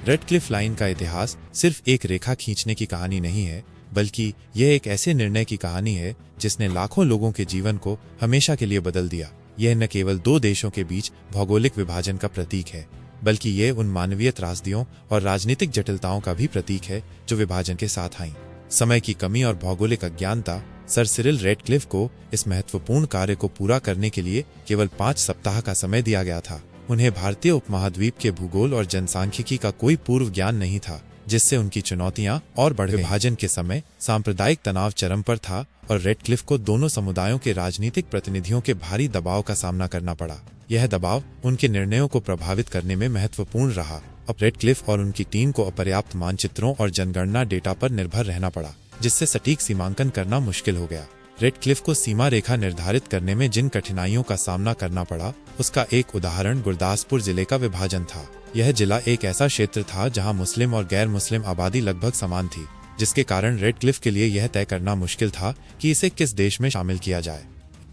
Radcliffe line का इतिहास सिर्फ एक रेखा खींचने की कहानी नहीं है, बल्कि यह एक ऐसे निर्णय की कहानी है जिसने लाखों लोगों के जीवन को हमेशा के लिए बदल दिया। यह न केवल दो देशों के बीच भौगोलिक विभाजन का प्रतीक है, बल्कि यह उन मानवीय त्रासदियों और राजनीतिक जटिलताओं का भी प्रतीक है जो विभाजन के साथ आईं। समय की कमी और भौगोलिक अज्ञानता, सर सिरिल रेडक्लिफ को इस महत्वपूर्ण कार्य को पूरा करने के लिए केवल 5 सप्ताह का समय दिया गया था। उन्हें भारतीय उपमहाद्वीप के भूगोल और जनसांख्यिकी का कोई पूर्व ज्ञान नहीं था, जिससे उनकी चुनौतियां और बढ़ गईं। विभाजन के समय सांप्रदायिक तनाव चरम पर था और रेडक्लिफ को दोनों समुदायों के राजनीतिक प्रतिनिधियों के भारी दबाव का सामना करना पड़ा। यह दबाव उनके निर्णयों को प्रभावित करने में महत्वपूर्ण रहा। अब रेडक्लिफ और उनकी टीम को अपर्याप्त मानचित्रों और जनगणना डेटा पर निर्भर रहना पड़ा, जिससे सटीक सीमांकन करना मुश्किल हो गया। रेडक्लिफ को सीमा रेखा निर्धारित करने में जिन कठिनाइयों का सामना करना पड़ा, उसका एक उदाहरण गुरदासपुर जिले का विभाजन था। यह जिला एक ऐसा क्षेत्र था जहां मुस्लिम और गैर मुस्लिम आबादी लगभग समान थी, जिसके कारण रेडक्लिफ के लिए यह तय करना मुश्किल था कि इसे किस देश में शामिल किया जाए।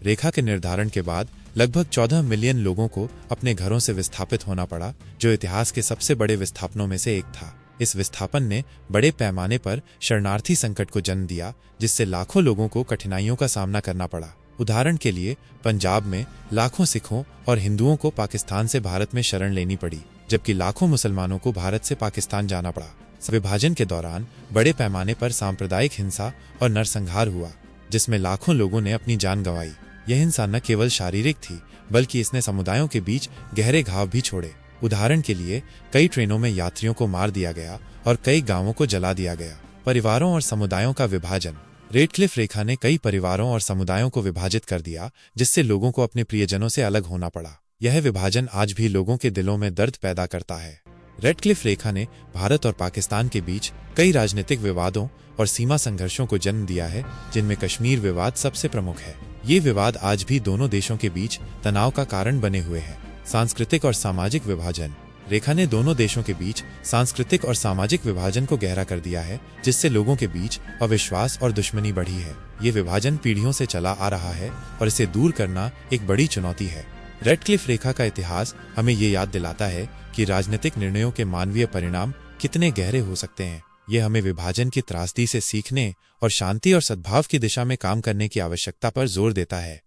रेखा के निर्धारण के बाद लगभग 14 मिलियन लोगों को अपने घरों से विस्थापित होना पड़ा, जो इतिहास के सबसे बड़े विस्थापनों में से एक था। इस विस्थापन ने बड़े पैमाने पर शरणार्थी संकट को जन्म दिया, जिससे लाखों लोगों को कठिनाइयों का सामना करना पड़ा। उदाहरण के लिए पंजाब में लाखों सिखों और हिंदुओं को पाकिस्तान से भारत में शरण लेनी पड़ी, जबकि लाखों मुसलमानों को भारत से पाकिस्तान जाना पड़ा। विभाजन के दौरान बड़े पैमाने पर सांप्रदायिक हिंसा और नरसंहार हुआ, जिसमें लाखों लोगों ने अपनी जान गंवाई। यह हिंसा न केवल शारीरिक थी, बल्कि इसने समुदायों के बीच गहरे घाव भी छोड़े। उदाहरण के लिए कई ट्रेनों में यात्रियों को मार दिया गया और कई गांवों को जला दिया गया। परिवारों और समुदायों का विभाजन। रेडक्लिफ रेखा ने कई परिवारों और समुदायों को विभाजित कर दिया, जिससे लोगों को अपने प्रियजनों से अलग होना पड़ा। यह विभाजन आज भी लोगों के दिलों में दर्द पैदा करता है। रेडक्लिफ रेखा ने भारत और पाकिस्तान के बीच कई राजनीतिक विवादों और सीमा संघर्षों को जन्म दिया है, जिनमें कश्मीर विवाद सबसे प्रमुख है। ये विवाद आज भी दोनों देशों के बीच तनाव का कारण बने हुए हैं। सांस्कृतिक और सामाजिक विभाजन। रेखा ने दोनों देशों के बीच सांस्कृतिक और सामाजिक विभाजन को गहरा कर दिया है, जिससे लोगों के बीच अविश्वास और दुश्मनी बढ़ी है। ये विभाजन पीढ़ियों से चला आ रहा है और इसे दूर करना एक बड़ी चुनौती है। रेडक्लिफ रेखा का इतिहास हमें ये याद दिलाता है कि राजनीतिक निर्णयों के मानवीय परिणाम कितने गहरे हो सकते हैं। यह हमें विभाजन की त्रासदी से सीखने और शांति और सद्भाव की दिशा में काम करने की आवश्यकता पर जोर देता है।